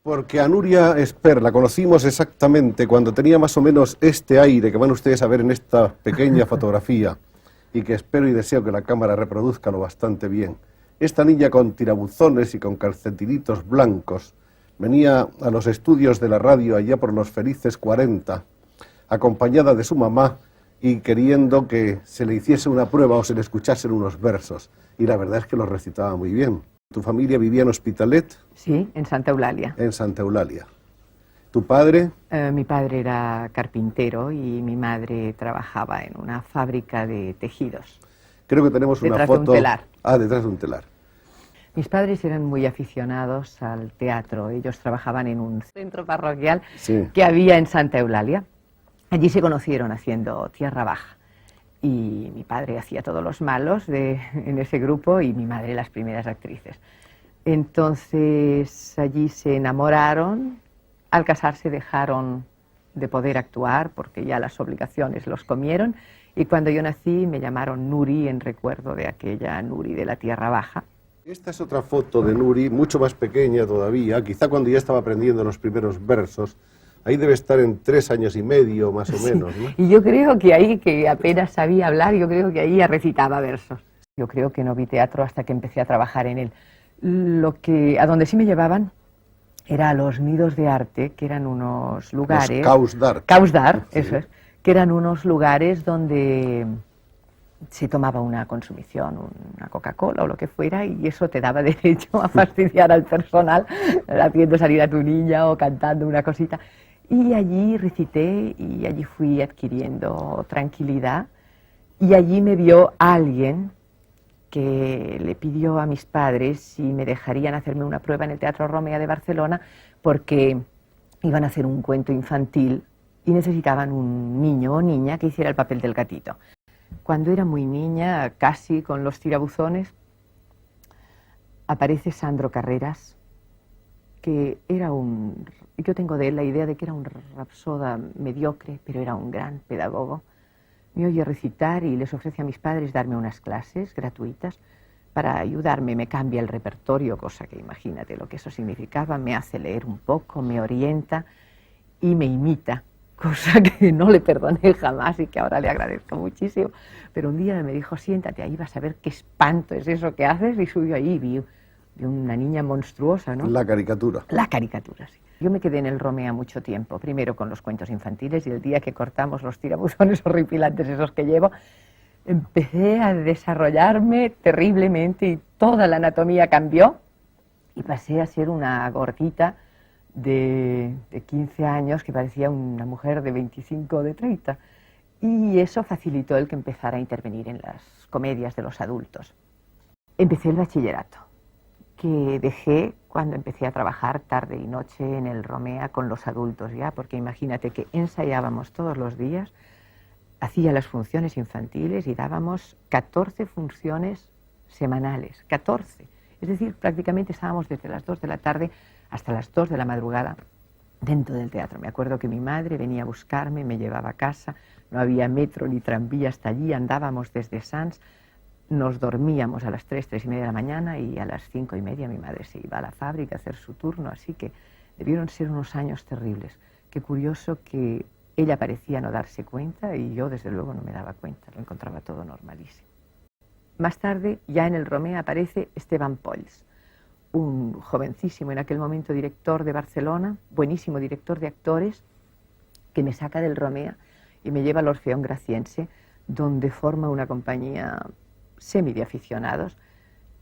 Porque a Nuria Esper la conocimos exactamente cuando tenía más o menos este aire que van ustedes a ver en esta pequeña fotografía y que espero y deseo que la cámara reproduzca lo bastante bien. Esta niña con tirabuzones y con calcetinitos blancos venía a los estudios de la radio allá por los felices 40, acompañada de su mamá y queriendo que se le hiciese una prueba o se le escuchasen unos versos. Y la verdad es que los recitaba muy bien. ¿Tu familia vivía en Hospitalet? Sí, en Santa Eulalia. En Santa Eulalia. ¿Tu padre? Mi padre era carpintero y mi madre trabajaba en una fábrica de tejidos. Creo que tenemos una Detrás foto. de un telar. Ah, detrás de un telar. Mis padres eran muy aficionados al teatro. Ellos trabajaban en un centro parroquial que había en Santa Eulalia. Allí se conocieron haciendo Tierra Baja. Y mi padre hacía todos los malos en ese grupo y mi madre las primeras actrices. Entonces allí se enamoraron, al casarse dejaron de poder actuar porque ya las obligaciones los comieron y cuando yo nací me llamaron Nuri en recuerdo de aquella Nuri de la Tierra Baja. Esta es otra foto de Nuri, mucho más pequeña todavía, quizá cuando ya estaba aprendiendo los primeros versos. Ahí debe estar en 3 años y medio, más o menos, ¿no? Y yo creo que ahí, que apenas sabía hablar, yo creo que ahí ya recitaba versos. Yo creo que no vi teatro hasta que empecé a trabajar en él. A donde sí me llevaban era a los nidos de arte, que eran unos lugares... Los Caus d'Art. Caus d'Art, sí. eso es. Que eran unos lugares donde se tomaba una consumición, una Coca-Cola o lo que fuera, y eso te daba derecho a fastidiar al personal, haciendo salir a tu niña o cantando una cosita. Y allí recité y allí fui adquiriendo tranquilidad y allí me vio alguien que le pidió a mis padres si me dejarían hacerme una prueba en el Teatro Romea de Barcelona porque iban a hacer un cuento infantil y necesitaban un niño o niña que hiciera el papel del gatito. Cuando era muy niña, casi con los tirabuzones, aparece Sandro Carreras, que era yo tengo de él la idea de que era un rapsoda mediocre, pero era un gran pedagogo. Me oye recitar y les ofrece a mis padres darme unas clases gratuitas para ayudarme. Me cambia el repertorio, cosa que imagínate lo que eso significaba, me hace leer un poco, me orienta y me imita, cosa que no le perdoné jamás y que ahora le agradezco muchísimo. Pero un día me dijo, siéntate ahí, vas a ver qué espanto es eso que haces, y subió ahí y vi una niña monstruosa, ¿no? La caricatura. La caricatura, sí. Yo me quedé en el Romea mucho tiempo, primero con los cuentos infantiles y el día que cortamos los tirabuzones horripilantes esos que llevo, empecé a desarrollarme terriblemente y toda la anatomía cambió y pasé a ser una gordita de 15 años que parecía una mujer de 25 o de 30. Y eso facilitó el que empezara a intervenir en las comedias de los adultos. Empecé el bachillerato, que dejé cuando empecé a trabajar tarde y noche en el Romea con los adultos ya, porque imagínate que ensayábamos todos los días, hacía las funciones infantiles y dábamos 14 funciones semanales, 14. Es decir, prácticamente estábamos desde las 2 de la tarde hasta las 2 de la madrugada dentro del teatro. Me acuerdo que mi madre venía a buscarme, me llevaba a casa, no había metro ni tranvía hasta allí, andábamos desde Sants. Nos dormíamos a las 3, 3 y media de la mañana y a las 5 y media mi madre se iba a la fábrica a hacer su turno, así que debieron ser unos años terribles. Qué curioso que ella parecía no darse cuenta y yo desde luego no me daba cuenta, lo encontraba todo normalísimo. Más tarde, ya en el Romea aparece Esteban Polls, un jovencísimo en aquel momento director de Barcelona, buenísimo director de actores, que me saca del Romea y me lleva al Orfeón Graciense, donde forma una compañía semi de aficionados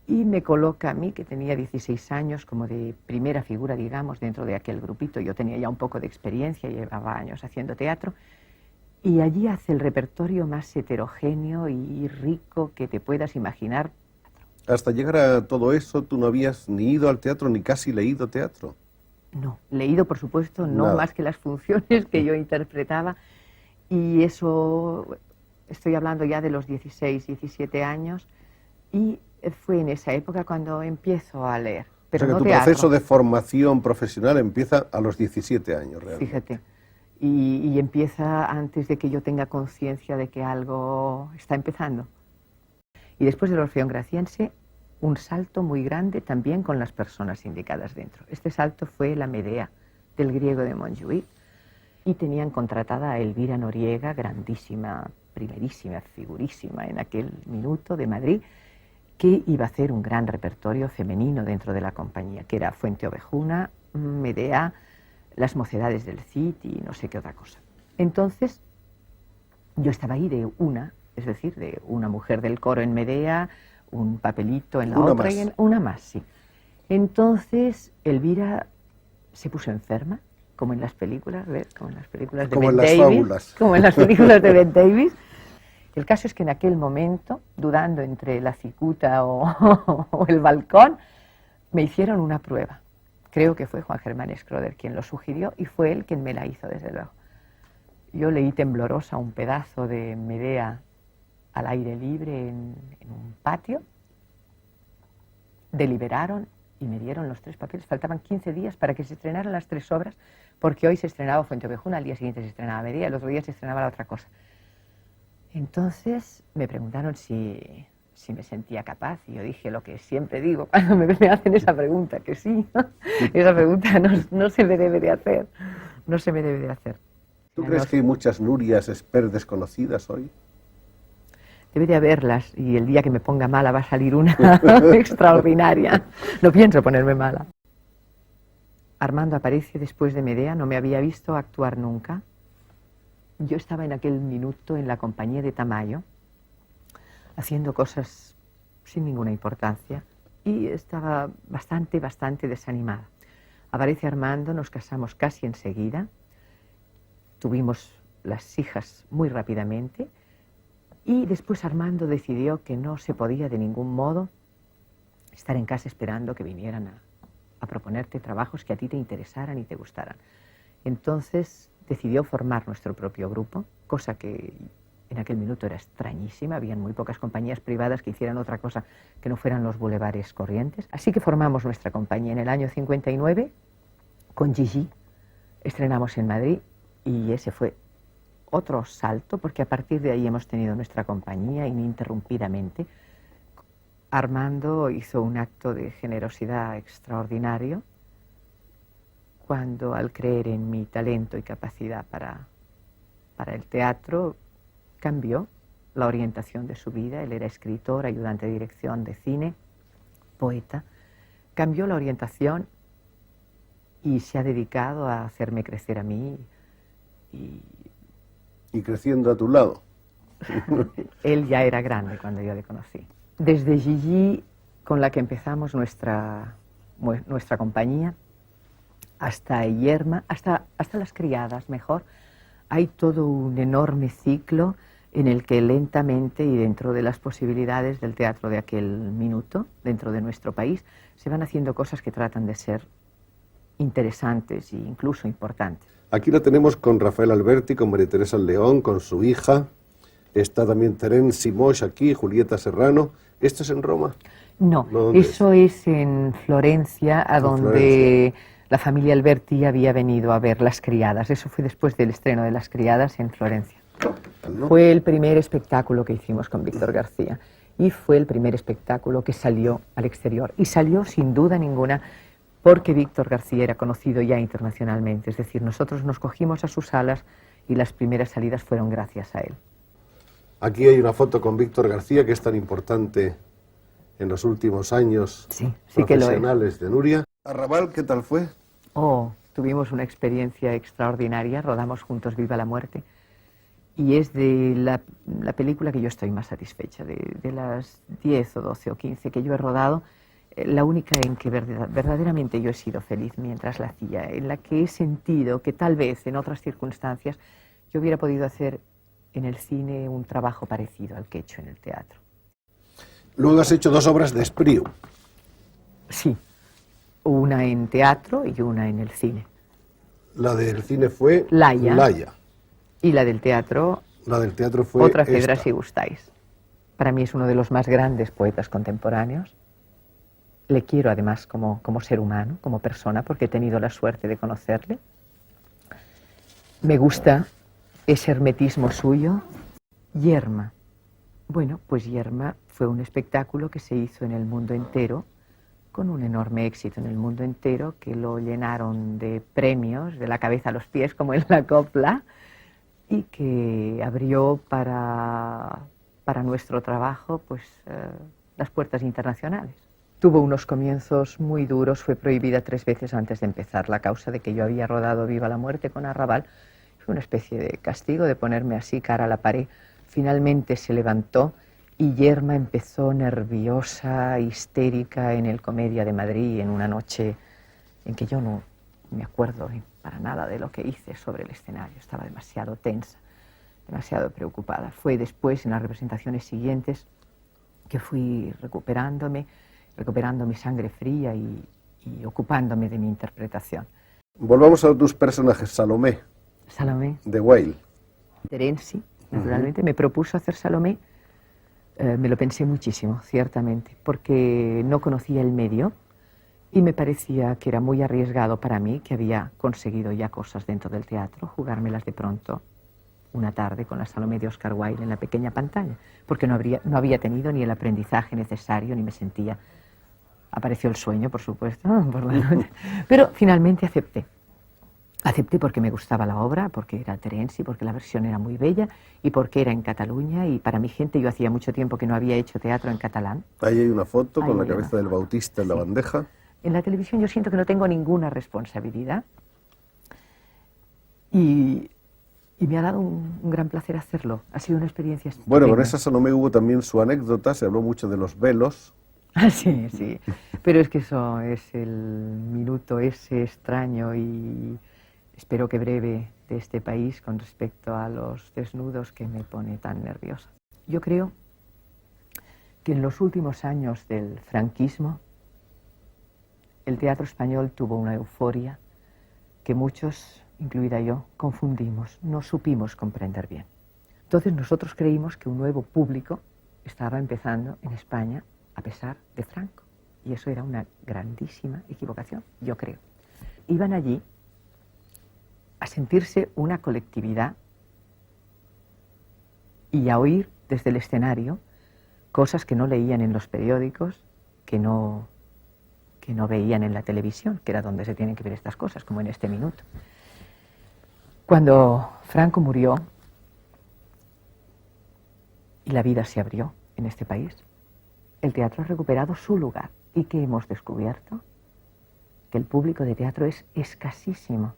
y me coloca a mí, que tenía 16 años, como de primera figura, digamos, dentro de aquel grupito. Yo tenía ya un poco de experiencia, llevaba años haciendo teatro, y allí hace el repertorio más heterogéneo y rico que te puedas imaginar. Hasta llegar a todo eso, ¿tú no habías ni ido al teatro ni casi leído teatro? No, leído por supuesto, no Nada. más que las funciones que yo interpretaba, y eso... Estoy hablando ya de los 16, 17 años y fue en esa época cuando empiezo a leer. Pero o sea que no tu teatro. proceso de formación profesional empieza a los 17 años, realmente. Fíjate, y empieza antes de que yo tenga conciencia de que algo está empezando. Y después del Orfeón Graciense un salto muy grande también con las personas indicadas dentro. Este salto fue la Medea del griego de Montjuïc, y tenían contratada a Elvira Noriega, grandísima, primerísima, figurísima en aquel minuto de Madrid, que iba a hacer un gran repertorio femenino dentro de la compañía, que era Fuente Ovejuna, Medea, Las Mocedades del Cid y no sé qué otra cosa. Entonces, yo estaba ahí de una, es decir, de una mujer del coro en Medea, un papelito en la Una otra más. y una más, sí. Entonces, Elvira se puso enferma, como en las películas, ¿ves? Como en las películas de Como Ben en las Davis, fábulas. como en las películas de Ben Davis. El caso es que en aquel momento, dudando entre la cicuta o el balcón, me hicieron una prueba. Creo que fue Juan Germán Schröder quien lo sugirió y fue él quien me la hizo, desde luego. Yo leí temblorosa un pedazo de Medea al aire libre en un patio. Deliberaron y me dieron los 3 papeles. Faltaban 15 días para que se estrenaran las 3 obras, porque hoy se estrenaba Fuente Ovejuna, al día siguiente se estrenaba Medea, el otro día se estrenaba la otra cosa. Entonces me preguntaron si me sentía capaz, y yo dije lo que siempre digo cuando me hacen esa pregunta, que sí. Esa pregunta no se me debe de hacer, no se me debe de hacer. ¿Tú crees que hay muchas Nurias Esper desconocidas hoy? Debe de haberlas, y el día que me ponga mala va a salir una extraordinaria. No pienso ponerme mala. Armando Aparicio, después de Medea, no me había visto actuar nunca. Yo estaba en aquel minuto en la compañía de Tamayo, haciendo cosas sin ninguna importancia, y estaba bastante desanimada. Aparece Armando, nos casamos casi enseguida, tuvimos las hijas muy rápidamente, y después Armando decidió que no se podía de ningún modo estar en casa esperando que vinieran a proponerte trabajos que a ti te interesaran y te gustaran. Entonces decidió formar nuestro propio grupo, cosa que en aquel minuto era extrañísima. Habían muy pocas compañías privadas que hicieran otra cosa que no fueran los bulevares corrientes. Así que formamos nuestra compañía en el año 59 con Gigi. Estrenamos en Madrid y ese fue otro salto, porque a partir de ahí hemos tenido nuestra compañía ininterrumpidamente. Armando hizo un acto de generosidad extraordinario cuando, al creer en mi talento y capacidad para el teatro, cambió la orientación de su vida. Él era escritor, ayudante de dirección de cine, poeta. Cambió la orientación y se ha dedicado a hacerme crecer a mí. Y creciendo a tu lado. Él ya era grande cuando yo le conocí. Desde Gigi, con la que empezamos nuestra compañía, hasta Yerma, hasta Las Criadas, mejor, hay todo un enorme ciclo en el que lentamente y dentro de las posibilidades del teatro de aquel minuto, dentro de nuestro país, se van haciendo cosas que tratan de ser interesantes e incluso importantes. Aquí la tenemos con Rafael Alberti, con María Teresa León, con su hija. Está también Terence Simosh aquí, Julieta Serrano. ¿Esto es en Roma? No, ¿Dónde eso es en Florencia, donde la familia Alberti había venido a ver Las Criadas. Eso fue después del estreno de Las Criadas en Florencia. ¿No? Fue el primer espectáculo que hicimos con Víctor García y fue el primer espectáculo que salió al exterior. Y salió sin duda ninguna porque Víctor García era conocido ya internacionalmente. Es decir, nosotros nos cogimos a sus salas y las primeras salidas fueron gracias a él. Aquí hay una foto con Víctor García, que es tan importante en los últimos años Sí que lo es. profesionales de Nuria. Arrabal, ¿qué tal fue? Oh, tuvimos una experiencia extraordinaria, rodamos juntos Viva la Muerte, y es de la película que yo estoy más satisfecha. De las 10 o 12 o 15 que yo he rodado, la única en que verdaderamente yo he sido feliz mientras la hacía, en la que he sentido que tal vez en otras circunstancias yo hubiera podido hacer en el cine un trabajo parecido al que he hecho en el teatro. Luego has hecho 2 obras de Espriu. Sí, una en teatro y una en el cine. La del cine fue Laia. Y la del teatro, La del teatro fue Otra cedra esta. si gustáis. Para mí es uno de los más grandes poetas contemporáneos. Le quiero además como ser humano, como persona, porque he tenido la suerte de conocerle. Me gusta ese hermetismo suyo. Yerma. Bueno, pues Yerma fue un espectáculo que se hizo en el mundo entero, con un enorme éxito en el mundo entero, que lo llenaron de premios, de la cabeza a los pies, como en la copla, y que abrió para nuestro trabajo pues, las puertas internacionales. Tuvo unos comienzos muy duros, fue prohibida 3 veces antes de empezar. La causa de que yo había rodado Viva la Muerte con Arrabal fue una especie de castigo, de ponerme así cara a la pared. Finalmente se levantó y Yerma empezó nerviosa, histérica en el Comedia de Madrid en una noche en que yo no me acuerdo para nada de lo que hice sobre el escenario. Estaba demasiado tensa, demasiado preocupada. Fue después, en las representaciones siguientes, que fui recuperando mi sangre fría y ocupándome de mi interpretación. Volvamos a tus personajes. Salomé. Salomé. De Wilde. Terenzi, naturalmente, me propuso hacer Salomé. Me lo pensé muchísimo, ciertamente, porque no conocía el medio y me parecía que era muy arriesgado para mí, que había conseguido ya cosas dentro del teatro, jugármelas de pronto una tarde con la Salomé de Oscar Wilde en la pequeña pantalla, porque no había tenido ni el aprendizaje necesario, ni me sentía... Apareció el sueño, por supuesto, por la noche, pero finalmente acepté. Acepté porque me gustaba la obra, porque era Terenzi, porque la versión era muy bella y porque era en Cataluña y para mi gente, yo hacía mucho tiempo que no había hecho teatro en catalán. Ahí hay una foto con la cabeza del Bautista en la bandeja. En la televisión yo siento que no tengo ninguna responsabilidad y me ha dado un gran placer hacerlo. Ha sido una experiencia estupenda. Bueno, con esa Salomé hubo también su anécdota, se habló mucho de los velos. Ah, sí, sí. Pero es que eso es el minuto ese extraño y espero que breve de este país con respecto a los desnudos que me pone tan nerviosa. Yo creo que en los últimos años del franquismo el teatro español tuvo una euforia que muchos, incluida yo, confundimos, no supimos comprender bien. Entonces nosotros creímos que un nuevo público estaba empezando en España a pesar de Franco. Y eso era una grandísima equivocación, yo creo. Iban allí a sentirse una colectividad y a oír desde el escenario cosas que no leían en los periódicos, que no veían en la televisión, que era donde se tienen que ver estas cosas, como en este minuto. Cuando Franco murió y la vida se abrió en este país, el teatro ha recuperado su lugar. ¿Y qué hemos descubierto? Que el público de teatro es escasísimo.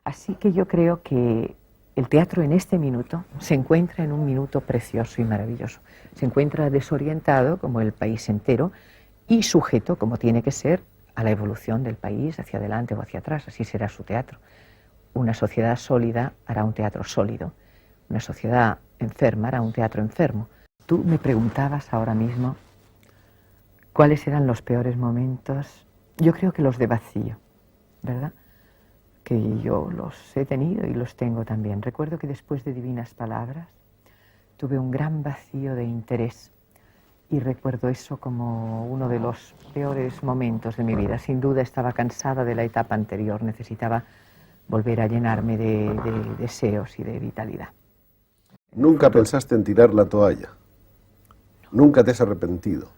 Así que yo creo que el teatro en este minuto se encuentra en un minuto precioso y maravilloso. Se encuentra desorientado, como el país entero, y sujeto, como tiene que ser, a la evolución del país, hacia adelante o hacia atrás. Así será su teatro. Una sociedad sólida hará un teatro sólido. Una sociedad enferma hará un teatro enfermo. Tú me preguntabas ahora mismo cuáles eran los peores momentos. Yo creo que los de vacío, ¿verdad? Que yo los he tenido y los tengo también. Recuerdo que después de Divinas Palabras tuve un gran vacío de interés y recuerdo eso como uno de los peores momentos de mi vida. Sin duda estaba cansada de la etapa anterior, necesitaba volver a llenarme de deseos y de vitalidad. ¿Nunca pensaste en tirar la toalla? ¿Nunca te has arrepentido?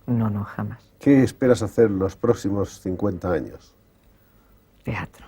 No, jamás. ¿Qué esperas hacer los próximos 50 años? Teatro.